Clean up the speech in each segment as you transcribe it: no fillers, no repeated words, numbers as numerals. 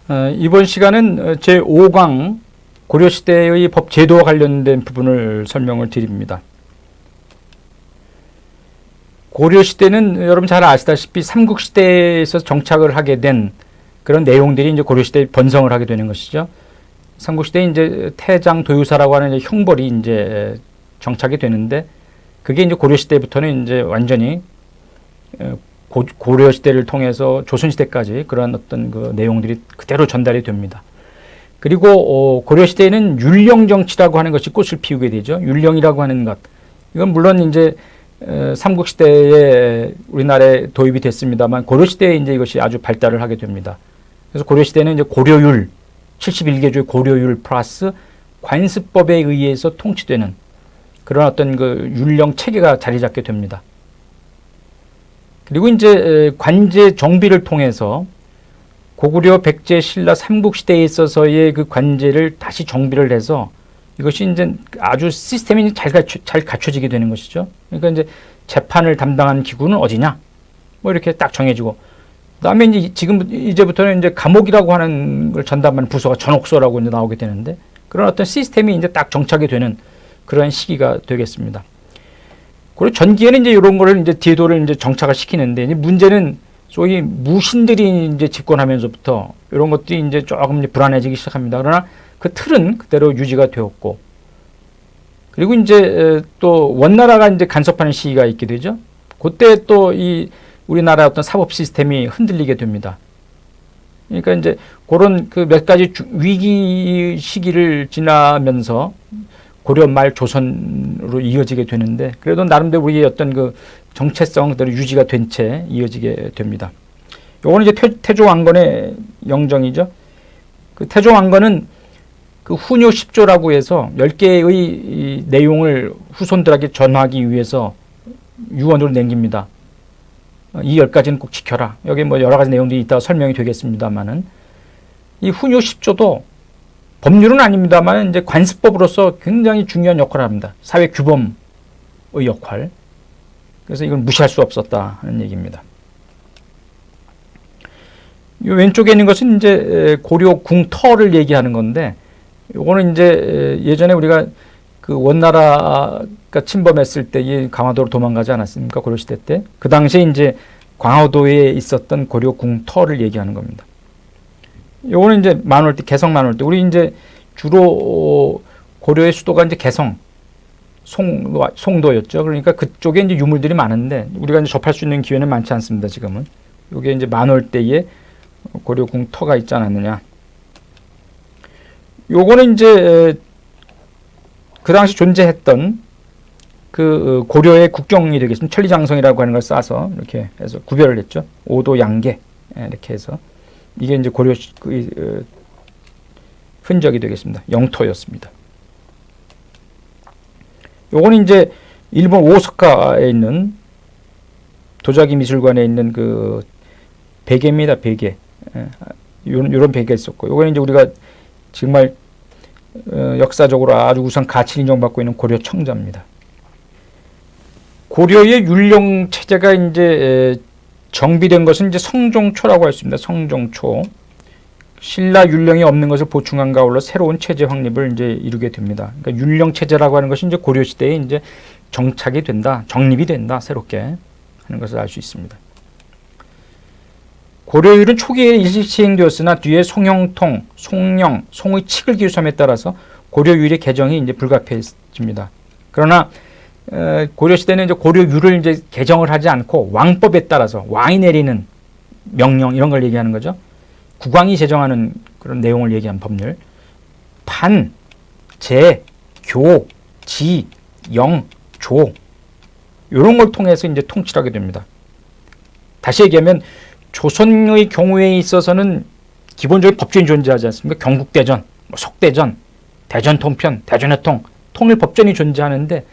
이번 시간은 제5강 고려시대의 법 제도와 관련된 부분을 설명을 드립니다. 고려시대는 여러분 잘 아시다시피 삼국시대에서 정착을 하게 된 그런 내용들이 이제 고려시대에 번성을 하게 되는 것이죠. 삼국시대에 이제 태장 도유사라고 하는 이제 형벌이 이제 정착이 되는데, 그게 이제 고려시대부터는 이제 완전히 고려시대를 통해서 조선시대까지 그런 어떤 그 내용들이 그대로 전달이 됩니다. 그리고 고려시대에는 율령정치라고 하는 것이 꽃을 피우게 되죠. 율령이라고 하는 것. 이건 물론 이제 삼국시대에 우리나라에 도입이 됐습니다만, 고려시대에 이제 이것이 아주 발달을 하게 됩니다. 그래서 고려시대는 이제 고려율, 71개조의 고려율 플러스 관습법에 의해서 통치되는 그런 어떤 그 율령 체계가 자리 잡게 됩니다. 그리고 이제 관제 정비를 통해서 고구려, 백제, 신라, 삼국시대에 있어서의 그 관제를 다시 정비를 해서 이것이 이제 아주 시스템이 잘 갖춰지게 되는 것이죠. 그러니까 이제 재판을 담당하는 기구는 어디냐? 뭐 이렇게 딱 정해지고, 그다음에 이제부터는 이제 감옥이라고 하는 걸 전담하는 부서가 전옥소라고 이제 나오게 되는데, 그런 어떤 시스템이 이제 딱 정착이 되는 그러한 시기가 되겠습니다. 그리고 전기에는 이제 이런 거를 이제 제도를 이제 정착을 시키는데, 이제 문제는 소위 무신들이 이제 집권하면서부터 이런 것들이 이제 조금 이제 불안해지기 시작합니다. 그러나 그 틀은 그대로 유지가 되었고, 그리고 이제 또 원나라가 이제 간섭하는 시기가 있게 되죠. 그때 또 이 우리나라 어떤 사법 시스템이 흔들리게 됩니다. 그러니까 이제 그런 그 몇 가지 위기 시기를 지나면서 고려 말 조선으로 이어지게 되는데, 그래도 나름대로 우리의 어떤 그 정체성 그대로 유지가 된 채 이어지게 됩니다. 요거는 이제 태조왕건의 영정이죠. 그 태조왕건은 그 훈요 10조라고 해서 10개의 이 내용을 후손들에게 전하기 위해서 유언으로 남깁니다. 이 10가지는 꼭 지켜라. 여기 뭐 여러 가지 내용들이 있다가 설명이 되겠습니다만은, 이 훈요 10조도 법률은 아닙니다만 이제 관습법으로서 굉장히 중요한 역할을 합니다. 사회 규범의 역할. 그래서 이걸 무시할 수 없었다 하는 얘기입니다. 이 왼쪽에 있는 것은 이제 고려 궁터를 얘기하는 건데, 요거는 이제 예전에 우리가 그 원나라가 침범했을 때 이 강화도로 도망가지 않았습니까? 고려시대 때. 그 당시에 이제 강화도에 있었던 고려 궁터를 얘기하는 겁니다. 요거는 이제 만월대, 개성 만월대. 우리 이제 주로 고려의 수도가 이제 개성, 송도였죠. 그러니까 그쪽에 이제 유물들이 많은데 우리가 이제 접할 수 있는 기회는 많지 않습니다, 지금은. 요게 이제 만월대에 고려 궁터가 있지 않았느냐. 요거는 이제 그 당시 존재했던 그 고려의 국경이 되겠습니다. 천리장성이라고 하는 걸 싸서 이렇게 해서 구별을 했죠. 오도 양계 이렇게 해서 이게 이제 고려 흔적이 되겠습니다. 영토였습니다. 요거는 이제 일본 오사카에 있는 도자기 미술관에 있는 그 베개입니다. 베개. 요런 베개가 있었고, 요거는 이제 우리가 정말 역사적으로 아주 우선 가치를 인정받고 있는 고려 청자입니다. 고려의 율령 체제가 이제 정비된 것은 이제 성종초라고 할 수 있습니다. 성종초. 신라 율령이 없는 것을 보충한 가울로 새로운 체제 확립을 이제 이루게 됩니다. 그러니까 율령 체제라고 하는 것이 이제 고려 시대에 이제 정착이 된다, 정립이 된다, 새롭게 하는 것을 알 수 있습니다. 고려율은 초기에 일시 시행되었으나 뒤에 송형통, 송령, 송의 칙을 기술함에 따라서 고려율의 개정이 이제 불가피해집니다. 그러나 고려 시대는 이제 고려율을 이제 개정을 하지 않고 왕법에 따라서 왕이 내리는 명령 이런 걸 얘기하는 거죠. 국왕이 제정하는 그런 내용을 얘기한 법률. 판, 제, 교, 지, 영, 조 이런 걸 통해서 이제 통치를 하게 됩니다. 다시 얘기하면 조선의 경우에 있어서는 기본적인 법전이 존재하지 않습니까? 경국대전, 속대전, 대전통편, 대전해통, 통일법전이 존재하는데,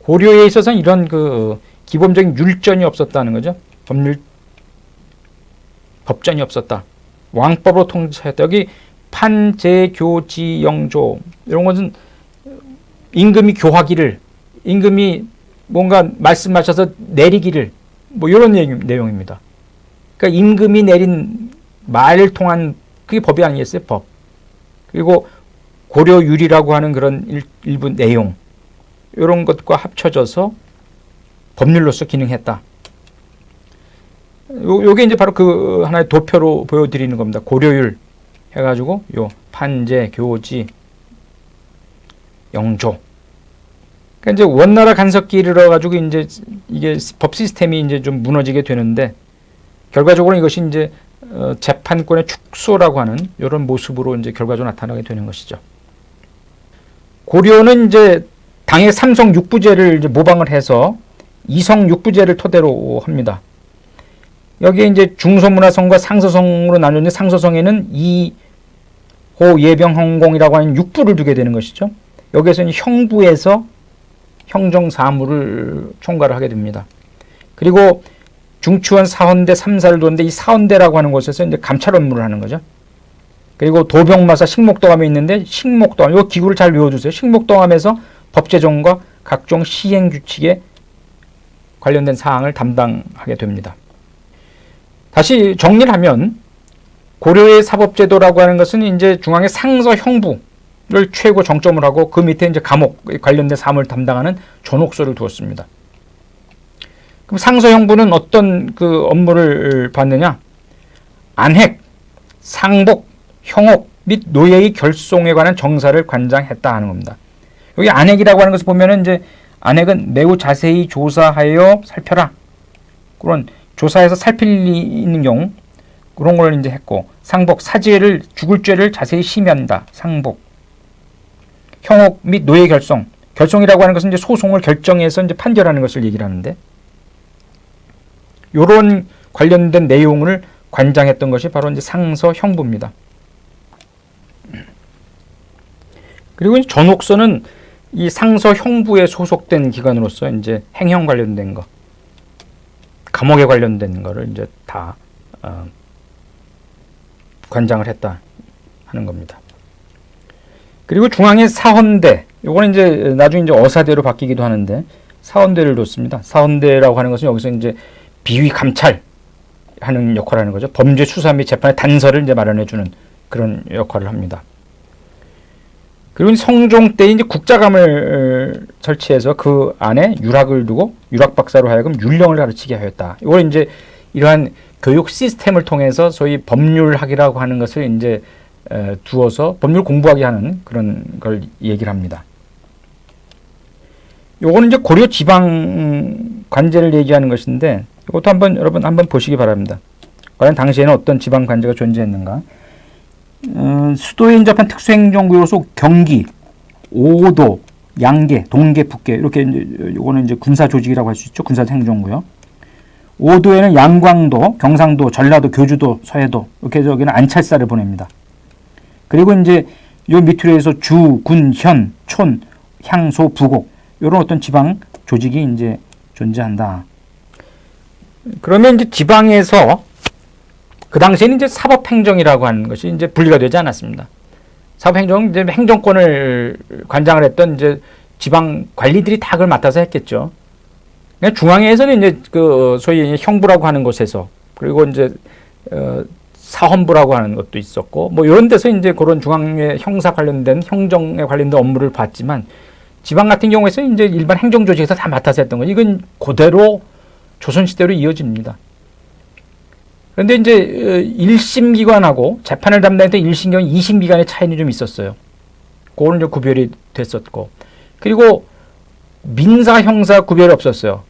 고려에 있어서는 이런 그 기본적인 율전이 없었다는 거죠. 법전이 없었다. 왕법으로 통치했다. 여기 판, 제, 교, 지, 영, 조 이런 것은 임금이 교하기를, 임금이 뭔가 말씀하셔서 내리기를, 뭐 이런 내용입니다. 그러니까 임금이 내린 말을 통한 그게 법이 아니겠어요? 법. 그리고 고려율이라고 하는 그런 일부 내용, 이런 것과 합쳐져서 법률로서 기능했다. 요게 이제 바로 그 하나의 도표로 보여드리는 겁니다. 고려율 해가지고 요 판재, 교지, 영조. 그러니까 이제 원나라 간섭기에 이르러가지고 이제 이게 법 시스템이 이제 좀 무너지게 되는데, 결과적으로 이것이 이제 재판권의 축소라고 하는 이런 모습으로 이제 결과적으로 나타나게 되는 것이죠. 고려는 이제 당의 삼성 육부제를 이제 모방을 해서 이성 육부제를 토대로 합니다. 여기에 이제 중소문화성과 상서성으로 나뉘는데, 상서성에는 이호 예병 헌공이라고 하는 육부를 두게 되는 것이죠. 여기에서는 형부에서 형정 사무를 총괄을 하게 됩니다. 그리고 중추원 사헌대 3사를 두는데, 이 사헌대라고 하는 곳에서 이제 감찰 업무를 하는 거죠. 그리고 도병마사 식목도감이 있는데, 식목도감, 이 기구를 잘 외워두세요. 식목도감에서 법제정과 각종 시행규칙에 관련된 사항을 담당하게 됩니다. 다시 정리를 하면, 고려의 사법제도라고 하는 것은 이제 중앙의 상서 형부를 최고 정점을 하고, 그 밑에 이제 감옥 관련된 사무를 담당하는 존옥소를 두었습니다. 그럼 상서 형부는 어떤 그 업무를 받느냐? 안핵, 상복, 형옥 및 노예의 결송에 관한 정사를 관장했다 하는 겁니다. 여기 안핵이라고 하는 것을 보면은 이제 안핵은 매우 자세히 조사하여 살펴라, 그런 조사해서 살필 일이 있는 경우 그런 걸 이제 했고, 상복, 사죄를, 죽을 죄를 자세히 심의한다, 상복. 형옥 및 노예 결송, 결송이라고 하는 것은 이제 소송을 결정해서 이제 판결하는 것을 얘기를 하는데, 요런 관련된 내용을 관장했던 것이 바로 이제 상서 형부입니다. 그리고 이제 전옥서는 이 상서 형부에 소속된 기관으로서 이제 행형 관련된 거, 감옥에 관련된 거를 이제 다 관장을 했다 하는 겁니다. 그리고 중앙의 사헌대, 요거는 이제 나중에 이제 어사대로 바뀌기도 하는데, 사헌대를 뒀습니다. 사헌대라고 하는 것은 여기서 이제 비위 감찰 하는 역할을 하는 거죠. 범죄 수사 및 재판의 단서를 이제 마련해주는 그런 역할을 합니다. 그리고 성종 때 이제 국자감을 설치해서 그 안에 유락을 두고 유락 박사로 하여금 율령을 가르치게 하였다. 이걸 이제 이러한 교육 시스템을 통해서 소위 법률학이라고 하는 것을 이제 두어서 법률 공부하게 하는 그런 걸 얘기를 합니다. 요거는 이제 고려 지방 관제를 얘기하는 것인데, 이것도 한번 여러분 한번 보시기 바랍니다. 과연 당시에는 어떤 지방 관제가 존재했는가? 수도에 인접한 특수행정구역으로서 경기, 오도, 양계, 동계, 북계, 이렇게 이제 요거는 이제 군사 조직이라고 할 수 있죠. 군사 행정구역. 오도에는 양광도, 경상도, 전라도, 교주도, 서해도, 이렇게 저기는 안찰사를 보냅니다. 그리고 이제 요 밑으로 해서 주, 군, 현, 촌, 향, 소, 부곡, 이런 어떤 지방 조직이 이제 존재한다. 그러면 이제 지방에서 그 당시에는 이제 사법행정이라고 하는 것이 이제 분리가 되지 않았습니다. 사법행정은 이제 행정권을 관장을 했던 이제 지방 관리들이 다 그걸 맡아서 했겠죠. 그러니까 중앙에서는 이제 그 소위 형부라고 하는 곳에서, 그리고 이제 사헌부라고 하는 것도 있었고, 뭐 이런 데서 이제 그런 중앙의 형사 관련된 행정에 관련된 업무를 봤지만, 지방 같은 경우에서는 이제 일반 행정조직에서 다 맡아서 했던 거죠. 이건 그대로 조선시대로 이어집니다. 그런데 이제 1심 기관하고 재판을 담당했던 1심 기관, 2심 기관의 차이는 좀 있었어요. 그거는 좀 구별이 됐었고, 그리고 민사, 형사 구별이 없었어요.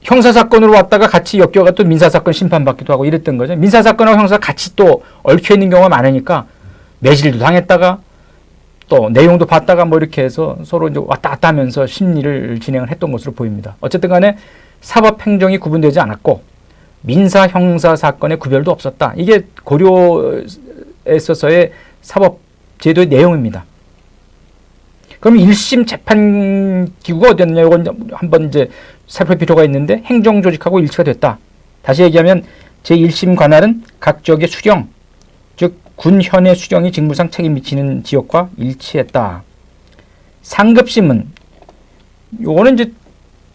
형사 사건으로 왔다가 같이 엮여가 또 민사 사건 심판받기도 하고 이랬던 거죠. 민사 사건하고 형사 같이 또 얽혀 있는 경우가 많으니까 매질도 당했다가 또 내용도 봤다가 뭐 이렇게 해서 서로 이제 왔다 갔다 하면서 심리를 진행을 했던 것으로 보입니다. 어쨌든 간에 사법행정이 구분되지 않았고 민사, 형사 사건의 구별도 없었다. 이게 고려에 있어서의 사법제도의 내용입니다. 그럼 1심 재판 기구가 어디였냐? 이건 한번 이제 살펴볼 필요가 있는데, 행정조직하고 일치가 됐다. 다시 얘기하면 제1심 관할은 각 지역의 수령, 즉 군현의 수령이 직무상 책임 미치는 지역과 일치했다. 상급심은 요거는 이제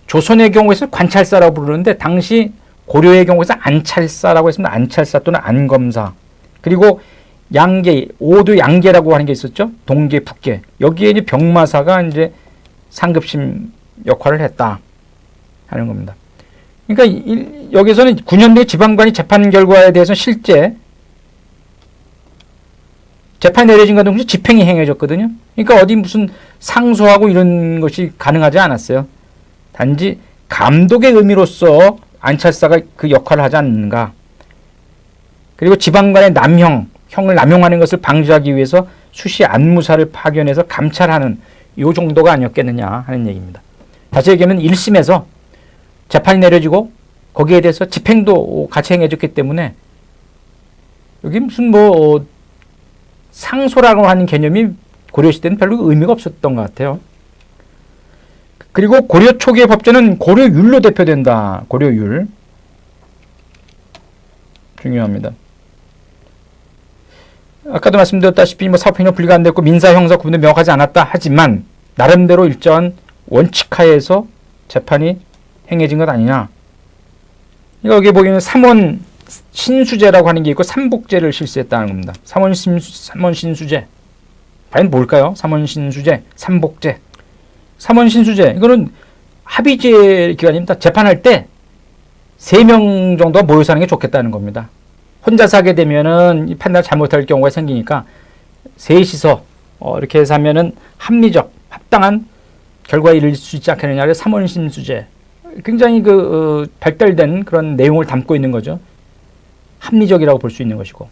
조선의 경우에서 관찰사라고 부르는데, 당시 고려의 경우에서 안찰사라고 했습니다. 안찰사 또는 안검사. 그리고 양계, 오두 양계라고 하는 게 있었죠. 동계, 북계. 여기에 이제 병마사가 이제 상급심 역할을 했다 하는 겁니다. 그러니까 여기서는 9년대 지방관이 재판 결과에 대해서 실제 재판이 내려진과 동시에 집행이 행해졌거든요. 그러니까 어디 무슨 상소하고 이런 것이 가능하지 않았어요. 단지 감독의 의미로서 안찰사가 그 역할을 하지 않는가. 그리고 지방관의 형을 남용하는 것을 방지하기 위해서 수시 안무사를 파견해서 감찰하는 이 정도가 아니었겠느냐 하는 얘기입니다. 다시 얘기하면 1심에서 재판이 내려지고 거기에 대해서 집행도 같이 행해졌기 때문에 여기 무슨 상소라고 하는 개념이 고려시대는 별로 의미가 없었던 것 같아요. 그리고 고려 초기의 법제는 고려율로 대표된다. 고려율. 중요합니다. 아까도 말씀드렸다시피 사법행위는 분리가 안 됐고 민사, 형사 구분도 명확하지 않았다 하지만 나름대로 일정한 원칙하에서 재판이 행해진 것 아니냐. 여기 보기에는 삼원 신수제라고 하는 게 있고 삼복제를 실시했다는 겁니다. 삼원 신수제. 과연 뭘까요? 삼원 신수제, 삼복제. 삼원 신수제. 이거는 합의제 기간입니다. 재판할 때 3명 정도가 모여 사는 게 좋겠다는 겁니다. 혼자서 하게 되면은 판단을 잘못할 경우가 생기니까 셋이서 이렇게 해서 하면은 합리적, 합당한 결과에 이를 수 있지 않겠느냐. 삼원 신수제. 굉장히 발달된 그런 내용을 담고 있는 거죠. 합리적이라고 볼 수 있는 것이고.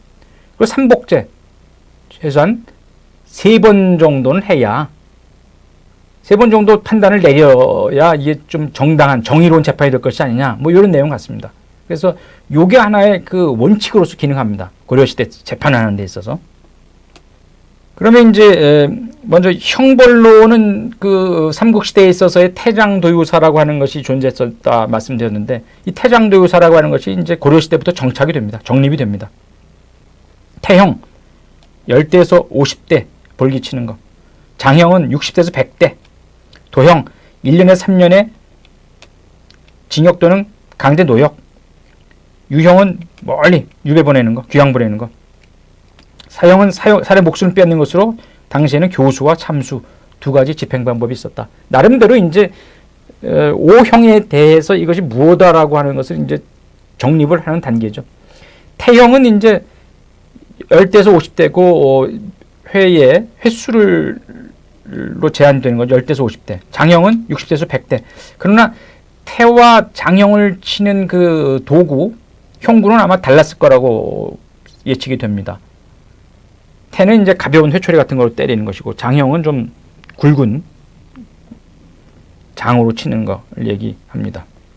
그리고 삼복제. 최소한 3번 정도는 해야 3번 정도 판단을 내려야 이게 좀 정당한 정의로운 재판이 될 것이 아니냐. 이런 내용 같습니다. 그래서 요게 하나의 원칙으로서 기능합니다. 고려시대 재판하는 데 있어서. 그러면 이제 먼저 형벌로는 삼국시대에 있어서의 태장도유사라고 하는 것이 존재했었다 말씀드렸는데 이 태장도유사라고 하는 것이 이제 고려시대부터 정착이 됩니다. 정립이 됩니다. 태형 10대에서 50대 벌기치는 거. 장형은 60대에서 100대. 도형 1년에서 3년의 징역 또는 강제 노역. 유형은 멀리 유배 보내는 거, 귀양 보내는 거. 사형은 살해 목숨을 빼앗는 것으로 당시에는 교수와 참수 2가지 집행 방법이 있었다. 나름대로 이제 5형에 대해서 이것이 무엇다라고 하는 것을 이제 정립을 하는 단계죠. 태형은 이제 10대에서 50대고 회의 횟수로 제한되는 거죠. 10대에서 50대. 장형은 60대에서 100대. 그러나 태와 장형을 치는 도구, 형구는 아마 달랐을 거라고 예측이 됩니다. 태는 이제 가벼운 회초리 같은 걸로 때리는 것이고 장형은 좀 굵은 장으로 치는 걸 얘기합니다.